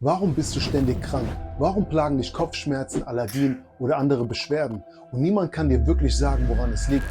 Warum bist du ständig krank? Warum plagen dich Kopfschmerzen, Allergien oder andere Beschwerden? Und niemand kann dir wirklich sagen, woran es liegt.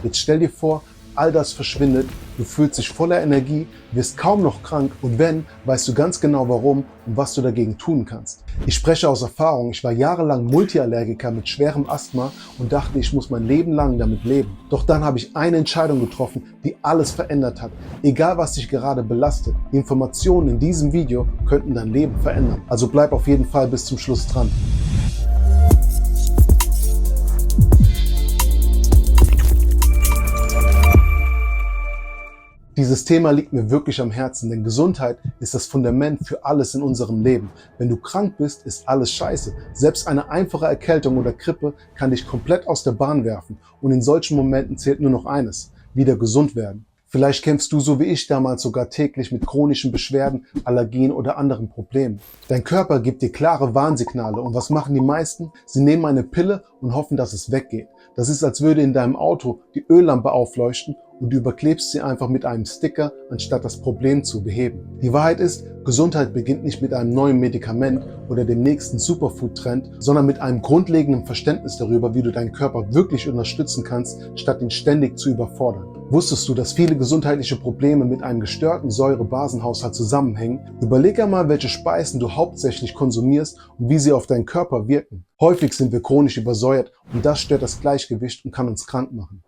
Jetzt stell dir vor, all das verschwindet, du fühlst dich voller Energie, wirst kaum noch krank und wenn, weißt du ganz genau warum und was du dagegen tun kannst. Ich spreche aus Erfahrung, ich war jahrelang Multiallergiker mit schwerem Asthma und dachte, ich muss mein Leben lang damit leben. Doch dann habe ich eine Entscheidung getroffen, die alles verändert hat. Egal was dich gerade belastet, die Informationen in diesem Video könnten dein Leben verändern. Also bleib auf jeden Fall bis zum Schluss dran. Dieses Thema liegt mir wirklich am Herzen, denn Gesundheit ist das Fundament für alles in unserem Leben. Wenn du krank bist, ist alles scheiße. Selbst eine einfache Erkältung oder Grippe kann dich komplett aus der Bahn werfen. Und in solchen Momenten zählt nur noch eines: wieder gesund werden. Vielleicht kämpfst du so wie ich damals sogar täglich mit chronischen Beschwerden, Allergien oder anderen Problemen. Dein Körper gibt dir klare Warnsignale und was machen die meisten? Sie nehmen eine Pille und hoffen, dass es weggeht. Das ist, als würde in deinem Auto die Öllampe aufleuchten und du überklebst sie einfach mit einem Sticker, anstatt das Problem zu beheben. Die Wahrheit ist, Gesundheit beginnt nicht mit einem neuen Medikament oder dem nächsten Superfood-Trend, sondern mit einem grundlegenden Verständnis darüber, wie du deinen Körper wirklich unterstützen kannst, statt ihn ständig zu überfordern. Wusstest du, dass viele gesundheitliche Probleme mit einem gestörten Säure-Basen-Haushalt zusammenhängen? Überleg einmal, welche Speisen du hauptsächlich konsumierst und wie sie auf deinen Körper wirken. Häufig sind wir chronisch übersäuert und das stört das Gleichgewicht und kann uns krank machen.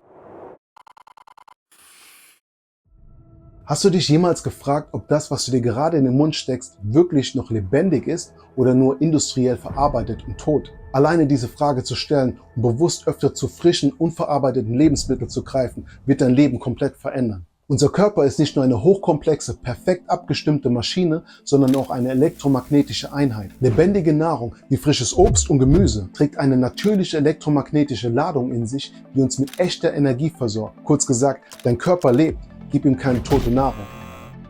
Hast du dich jemals gefragt, ob das, was du dir gerade in den Mund steckst, wirklich noch lebendig ist oder nur industriell verarbeitet und tot? Alleine diese Frage zu stellen und bewusst öfter zu frischen, unverarbeiteten Lebensmitteln zu greifen, wird dein Leben komplett verändern. Unser Körper ist nicht nur eine hochkomplexe, perfekt abgestimmte Maschine, sondern auch eine elektromagnetische Einheit. Lebendige Nahrung wie frisches Obst und Gemüse trägt eine natürliche elektromagnetische Ladung in sich, die uns mit echter Energie versorgt. Kurz gesagt, dein Körper lebt. Gib ihm keine tote Nahrung.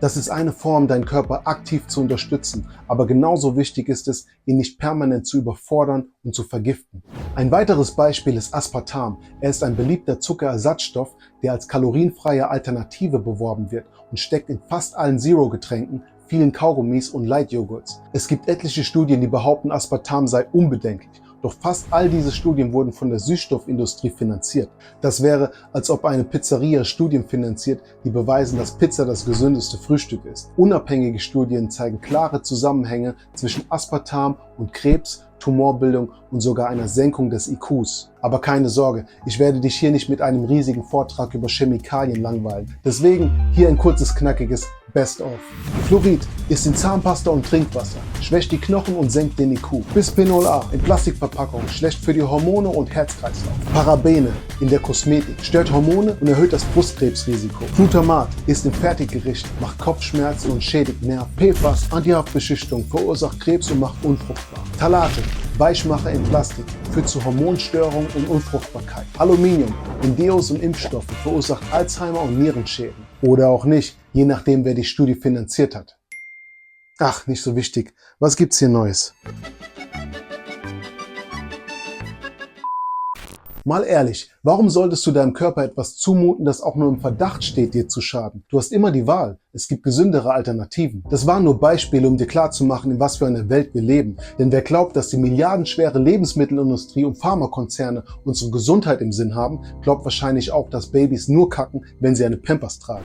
Das ist eine Form, deinen Körper aktiv zu unterstützen, aber genauso wichtig ist es, ihn nicht permanent zu überfordern und zu vergiften. Ein weiteres Beispiel ist Aspartam. Er ist ein beliebter Zuckerersatzstoff, der als kalorienfreie Alternative beworben wird und steckt in fast allen Zero-Getränken, vielen Kaugummis und Light-Joghurts. Es gibt etliche Studien, die behaupten, Aspartam sei unbedenklich. Doch fast all diese Studien wurden von der Süßstoffindustrie finanziert. Das wäre, als ob eine Pizzeria Studien finanziert, die beweisen, dass Pizza das gesündeste Frühstück ist. Unabhängige Studien zeigen klare Zusammenhänge zwischen Aspartam und Krebs, Tumorbildung und sogar einer Senkung des IQs. Aber keine Sorge, ich werde dich hier nicht mit einem riesigen Vortrag über Chemikalien langweilen. Deswegen hier ein kurzes, knackiges Best-of. Fluorid ist in Zahnpasta und Trinkwasser, schwächt die Knochen und senkt den IQ. Bisphenol A in Plastikverpackung, schlecht für die Hormone und Herzkreislauf. Parabene in der Kosmetik, stört Hormone und erhöht das Brustkrebsrisiko. Glutamat ist im Fertiggericht, macht Kopfschmerzen und schädigt Nerven. PFAS, Antihaftbeschichtung, verursacht Krebs und macht unfruchtbar. Phthalate, Weichmacher in Plastik, führt zu Hormonstörungen und Unfruchtbarkeit. Aluminium in Deos und Impfstoffe verursacht Alzheimer und Nierenschäden. Oder auch nicht, je nachdem, wer die Studie finanziert hat. Ach, nicht so wichtig. Was gibt's hier Neues? Mal ehrlich, warum solltest du deinem Körper etwas zumuten, das auch nur im Verdacht steht, dir zu schaden? Du hast immer die Wahl. Es gibt gesündere Alternativen. Das waren nur Beispiele, um dir klarzumachen, in was für einer Welt wir leben. Denn wer glaubt, dass die milliardenschwere Lebensmittelindustrie und Pharmakonzerne unsere Gesundheit im Sinn haben, glaubt wahrscheinlich auch, dass Babys nur kacken, wenn sie eine Pampers tragen.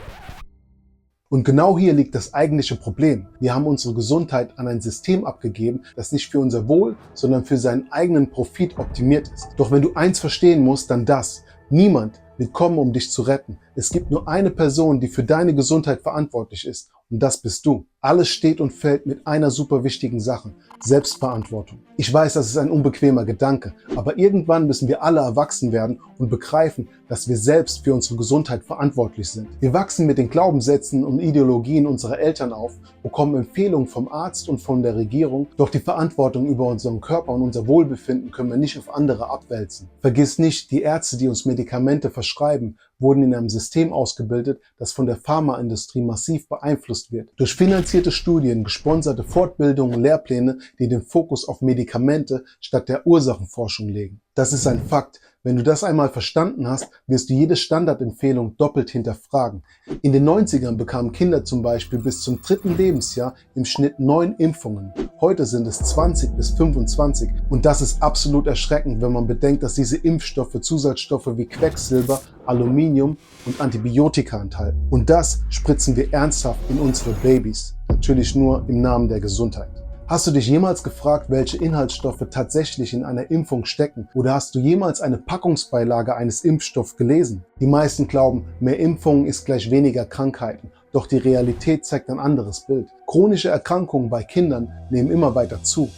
Und genau hier liegt das eigentliche Problem. Wir haben unsere Gesundheit an ein System abgegeben, das nicht für unser Wohl, sondern für seinen eigenen Profit optimiert ist. Doch wenn du eins verstehen musst, dann das: Niemand wird kommen, um dich zu retten. Es gibt nur eine Person, die für deine Gesundheit verantwortlich ist. Und das bist du. Alles steht und fällt mit einer super wichtigen Sache: Selbstverantwortung. Ich weiß, das ist ein unbequemer Gedanke, aber irgendwann müssen wir alle erwachsen werden und begreifen, dass wir selbst für unsere Gesundheit verantwortlich sind. Wir wachsen mit den Glaubenssätzen und Ideologien unserer Eltern auf, bekommen Empfehlungen vom Arzt und von der Regierung, doch die Verantwortung über unseren Körper und unser Wohlbefinden können wir nicht auf andere abwälzen. Vergiss nicht, die Ärzte, die uns Medikamente verschreiben, wurden in einem System ausgebildet, das von der Pharmaindustrie massiv beeinflusst wird. Durch finanzierte Studien, gesponserte Fortbildungen und Lehrpläne, die den Fokus auf Medikamente statt der Ursachenforschung legen. Das ist ein Fakt. Wenn du das einmal verstanden hast, wirst du jede Standardempfehlung doppelt hinterfragen. In den 90ern bekamen Kinder zum Beispiel bis zum 3. Lebensjahr im Schnitt 9 Impfungen. Heute sind es 20 bis 25 und das ist absolut erschreckend, wenn man bedenkt, dass diese Impfstoffe Zusatzstoffe wie Quecksilber, Aluminium und Antibiotika enthalten. Und das spritzen wir ernsthaft in unsere Babys. Natürlich nur im Namen der Gesundheit. Hast du dich jemals gefragt, welche Inhaltsstoffe tatsächlich in einer Impfung stecken? Oder hast du jemals eine Packungsbeilage eines Impfstoffs gelesen? Die meisten glauben, mehr Impfungen ist gleich weniger Krankheiten. Doch die Realität zeigt ein anderes Bild. Chronische Erkrankungen bei Kindern nehmen immer weiter zu.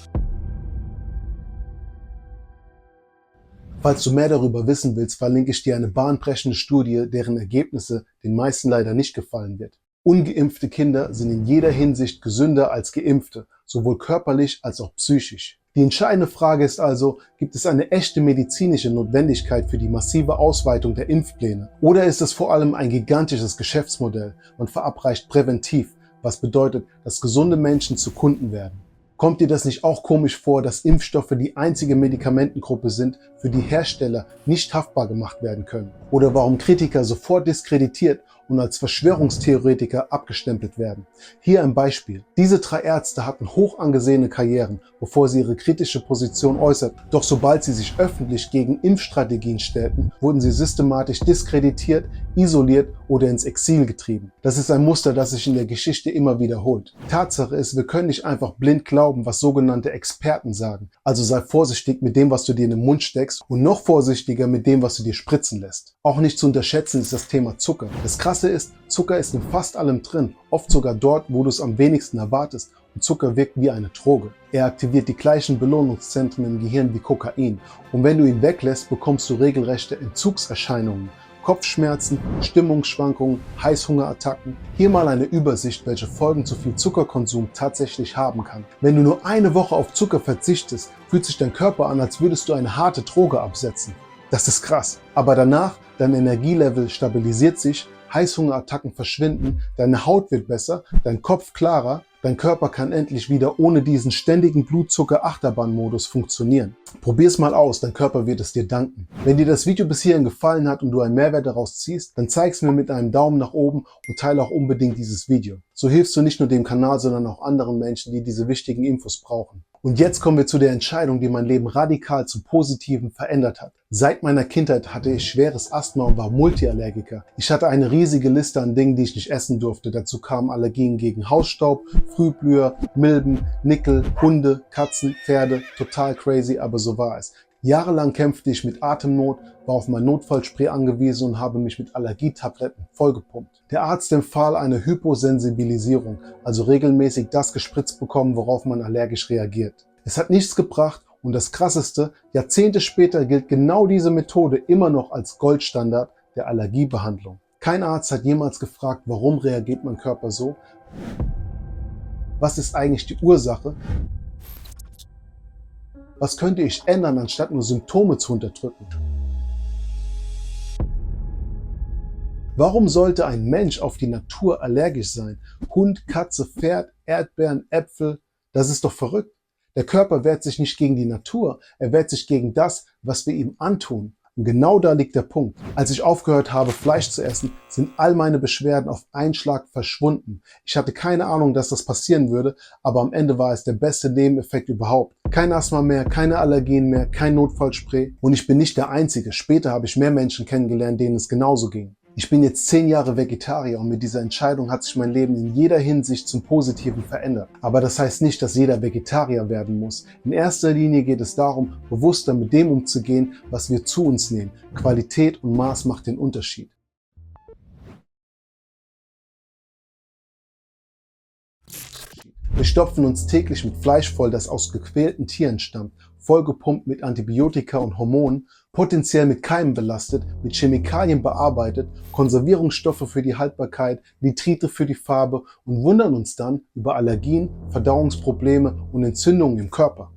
Falls du mehr darüber wissen willst, verlinke ich dir eine bahnbrechende Studie, deren Ergebnisse den meisten leider nicht gefallen wird. Ungeimpfte Kinder sind in jeder Hinsicht gesünder als Geimpfte, sowohl körperlich als auch psychisch. Die entscheidende Frage ist also, gibt es eine echte medizinische Notwendigkeit für die massive Ausweitung der Impfpläne? Oder ist es vor allem ein gigantisches Geschäftsmodell? Man verabreicht präventiv, was bedeutet, dass gesunde Menschen zu Kunden werden. Kommt dir das nicht auch komisch vor, dass Impfstoffe die einzige Medikamentengruppe sind, für die Hersteller nicht haftbar gemacht werden können? Oder warum Kritiker sofort diskreditiert und als Verschwörungstheoretiker abgestempelt werden? Hier ein Beispiel. Diese 3 Ärzte hatten hoch angesehene Karrieren, bevor sie ihre kritische Position äußerten. Doch sobald sie sich öffentlich gegen Impfstrategien stellten, wurden sie systematisch diskreditiert, isoliert oder ins Exil getrieben. Das ist ein Muster, das sich in der Geschichte immer wiederholt. Tatsache ist, wir können nicht einfach blind glauben, was sogenannte Experten sagen. Also sei vorsichtig mit dem, was du dir in den Mund steckst und noch vorsichtiger mit dem, was du dir spritzen lässt. Auch nicht zu unterschätzen ist das Thema Zucker. Das Krasse ist, Zucker ist in fast allem drin, oft sogar dort, wo du es am wenigsten erwartest. Und Zucker wirkt wie eine Droge. Er aktiviert die gleichen Belohnungszentren im Gehirn wie Kokain. Und wenn du ihn weglässt, bekommst du regelrechte Entzugserscheinungen. Kopfschmerzen, Stimmungsschwankungen, Heißhungerattacken. Hier mal eine Übersicht, welche Folgen zu viel Zuckerkonsum tatsächlich haben kann. Wenn du nur eine Woche auf Zucker verzichtest, fühlt sich dein Körper an, als würdest du eine harte Droge absetzen. Das ist krass. Aber danach, dein Energielevel stabilisiert sich, Heißhungerattacken verschwinden, deine Haut wird besser, dein Kopf klarer, dein Körper kann endlich wieder ohne diesen ständigen Blutzucker-Achterbahnmodus funktionieren. Probier's mal aus, dein Körper wird es dir danken. Wenn dir das Video bis hierhin gefallen hat und du einen Mehrwert daraus ziehst, dann zeig's mir mit einem Daumen nach oben und teile auch unbedingt dieses Video. So hilfst du nicht nur dem Kanal, sondern auch anderen Menschen, die diese wichtigen Infos brauchen. Und jetzt kommen wir zu der Entscheidung, die mein Leben radikal zum Positiven verändert hat. Seit meiner Kindheit hatte ich schweres Asthma und war Multiallergiker. Ich hatte eine riesige Liste an Dingen, die ich nicht essen durfte. Dazu kamen Allergien gegen Hausstaub, Frühblüher, Milben, Nickel, Hunde, Katzen, Pferde. Total crazy, aber so war es. Jahrelang kämpfte ich mit Atemnot, war auf mein Notfallspray angewiesen und habe mich mit Allergietabletten vollgepumpt. Der Arzt empfahl eine Hyposensibilisierung, also regelmäßig das gespritzt bekommen, worauf man allergisch reagiert. Es hat nichts gebracht und das Krasseste, Jahrzehnte später gilt genau diese Methode immer noch als Goldstandard der Allergiebehandlung. Kein Arzt hat jemals gefragt, warum reagiert mein Körper so? Was ist eigentlich die Ursache? Was könnte ich ändern, anstatt nur Symptome zu unterdrücken? Warum sollte ein Mensch auf die Natur allergisch sein? Hund, Katze, Pferd, Erdbeeren, Äpfel, das ist doch verrückt. Der Körper wehrt sich nicht gegen die Natur, er wehrt sich gegen das, was wir ihm antun. Und genau da liegt der Punkt. Als ich aufgehört habe, Fleisch zu essen, sind all meine Beschwerden auf einen Schlag verschwunden. Ich hatte keine Ahnung, dass das passieren würde, aber am Ende war es der beste Nebeneffekt überhaupt. Kein Asthma mehr, keine Allergien mehr, kein Notfallspray. Und ich bin nicht der Einzige. Später habe ich mehr Menschen kennengelernt, denen es genauso ging. Ich bin jetzt 10 Jahre Vegetarier und mit dieser Entscheidung hat sich mein Leben in jeder Hinsicht zum Positiven verändert. Aber das heißt nicht, dass jeder Vegetarier werden muss. In erster Linie geht es darum, bewusster mit dem umzugehen, was wir zu uns nehmen. Qualität und Maß macht den Unterschied. Wir stopfen uns täglich mit Fleisch voll, das aus gequälten Tieren stammt, vollgepumpt mit Antibiotika und Hormonen, potenziell mit Keimen belastet, mit Chemikalien bearbeitet, Konservierungsstoffe für die Haltbarkeit, Nitrite für die Farbe und wundern uns dann über Allergien, Verdauungsprobleme und Entzündungen im Körper.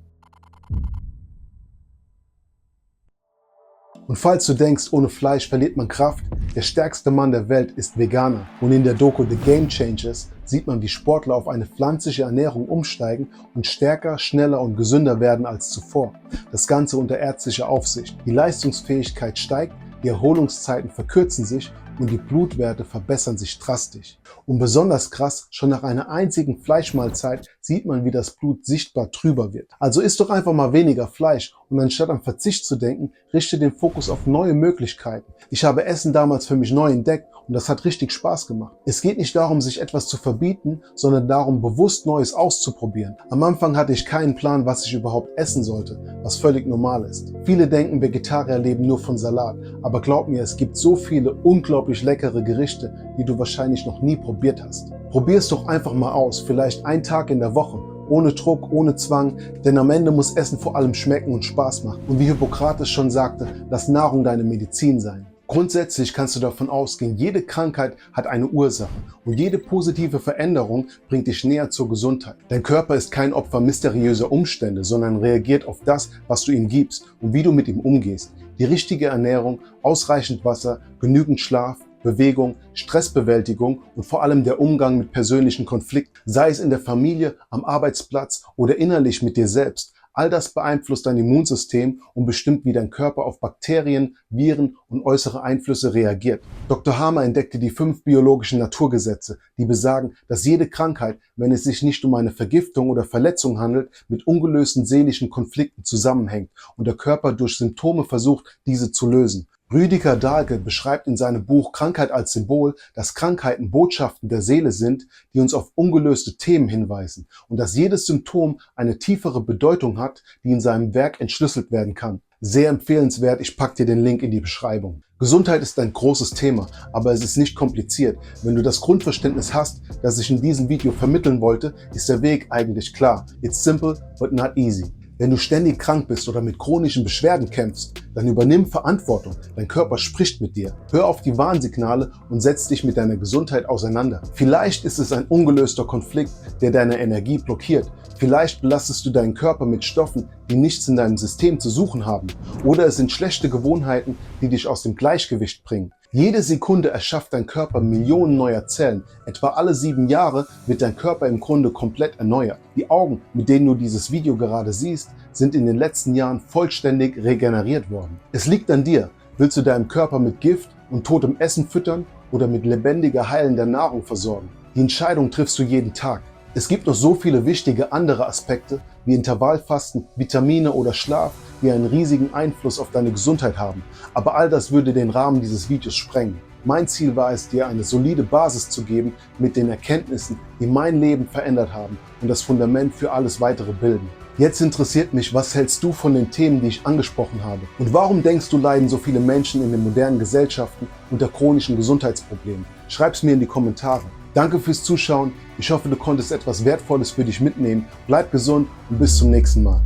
Und falls du denkst, ohne Fleisch verliert man Kraft, der stärkste Mann der Welt ist Veganer. Und in der Doku The Game Changers sieht man, wie Sportler auf eine pflanzliche Ernährung umsteigen und stärker, schneller und gesünder werden als zuvor. Das Ganze unter ärztlicher Aufsicht. Die Leistungsfähigkeit steigt, die Erholungszeiten verkürzen sich und die Blutwerte verbessern sich drastisch. Und besonders krass, schon nach einer einzigen Fleischmahlzeit sieht man, wie das Blut sichtbar trüber wird. Also isst doch einfach mal weniger Fleisch und anstatt an Verzicht zu denken, richte den Fokus auf neue Möglichkeiten. Ich habe Essen damals für mich neu entdeckt und das hat richtig Spaß gemacht. Es geht nicht darum, sich etwas zu verbieten, sondern darum, bewusst Neues auszuprobieren. Am Anfang hatte ich keinen Plan, was ich überhaupt essen sollte, was völlig normal ist. Viele denken, Vegetarier leben nur von Salat, aber glaub mir, es gibt so viele unglaublich leckere Gerichte, die du wahrscheinlich noch nie probiert hast. Probier es doch einfach mal aus, vielleicht einen Tag in der Woche. Ohne Druck, ohne Zwang, denn am Ende muss Essen vor allem schmecken und Spaß machen. Und wie Hippokrates schon sagte, lass Nahrung deine Medizin sein. Grundsätzlich kannst du davon ausgehen, jede Krankheit hat eine Ursache und jede positive Veränderung bringt dich näher zur Gesundheit. Dein Körper ist kein Opfer mysteriöser Umstände, sondern reagiert auf das, was du ihm gibst und wie du mit ihm umgehst. Die richtige Ernährung, ausreichend Wasser, genügend Schlaf, Bewegung, Stressbewältigung und vor allem der Umgang mit persönlichen Konflikten, sei es in der Familie, am Arbeitsplatz oder innerlich mit dir selbst. All das beeinflusst dein Immunsystem und bestimmt, wie dein Körper auf Bakterien, Viren und äußere Einflüsse reagiert. Dr. Hamer entdeckte die 5 biologischen Naturgesetze, die besagen, dass jede Krankheit, wenn es sich nicht um eine Vergiftung oder Verletzung handelt, mit ungelösten seelischen Konflikten zusammenhängt und der Körper durch Symptome versucht, diese zu lösen. Rüdiger Dahlke beschreibt in seinem Buch Krankheit als Symbol, dass Krankheiten Botschaften der Seele sind, die uns auf ungelöste Themen hinweisen und dass jedes Symptom eine tiefere Bedeutung hat, die in seinem Werk entschlüsselt werden kann. Sehr empfehlenswert, ich packe dir den Link in die Beschreibung. Gesundheit ist ein großes Thema, aber es ist nicht kompliziert. Wenn du das Grundverständnis hast, das ich in diesem Video vermitteln wollte, ist der Weg eigentlich klar. It's simple, but not easy. Wenn du ständig krank bist oder mit chronischen Beschwerden kämpfst, dann übernimm Verantwortung. Dein Körper spricht mit dir. Hör auf die Warnsignale und setz dich mit deiner Gesundheit auseinander. Vielleicht ist es ein ungelöster Konflikt, der deine Energie blockiert. Vielleicht belastest du deinen Körper mit Stoffen, die nichts in deinem System zu suchen haben. Oder es sind schlechte Gewohnheiten, die dich aus dem Gleichgewicht bringen. Jede Sekunde erschafft dein Körper Millionen neuer Zellen. Etwa alle 7 Jahre wird dein Körper im Grunde komplett erneuert. Die Augen, mit denen du dieses Video gerade siehst, sind in den letzten Jahren vollständig regeneriert worden. Es liegt an dir. Willst du deinen Körper mit Gift und totem Essen füttern oder mit lebendiger, heilender Nahrung versorgen? Die Entscheidung triffst du jeden Tag. Es gibt noch so viele wichtige andere Aspekte wie Intervallfasten, Vitamine oder Schlaf, die einen riesigen Einfluss auf deine Gesundheit haben. Aber all das würde den Rahmen dieses Videos sprengen. Mein Ziel war es, dir eine solide Basis zu geben mit den Erkenntnissen, die mein Leben verändert haben und das Fundament für alles weitere bilden. Jetzt interessiert mich, was hältst du von den Themen, die ich angesprochen habe? Und warum denkst du, leiden so viele Menschen in den modernen Gesellschaften unter chronischen Gesundheitsproblemen? Schreib's mir in die Kommentare. Danke fürs Zuschauen. Ich hoffe, du konntest etwas Wertvolles für dich mitnehmen. Bleib gesund und bis zum nächsten Mal.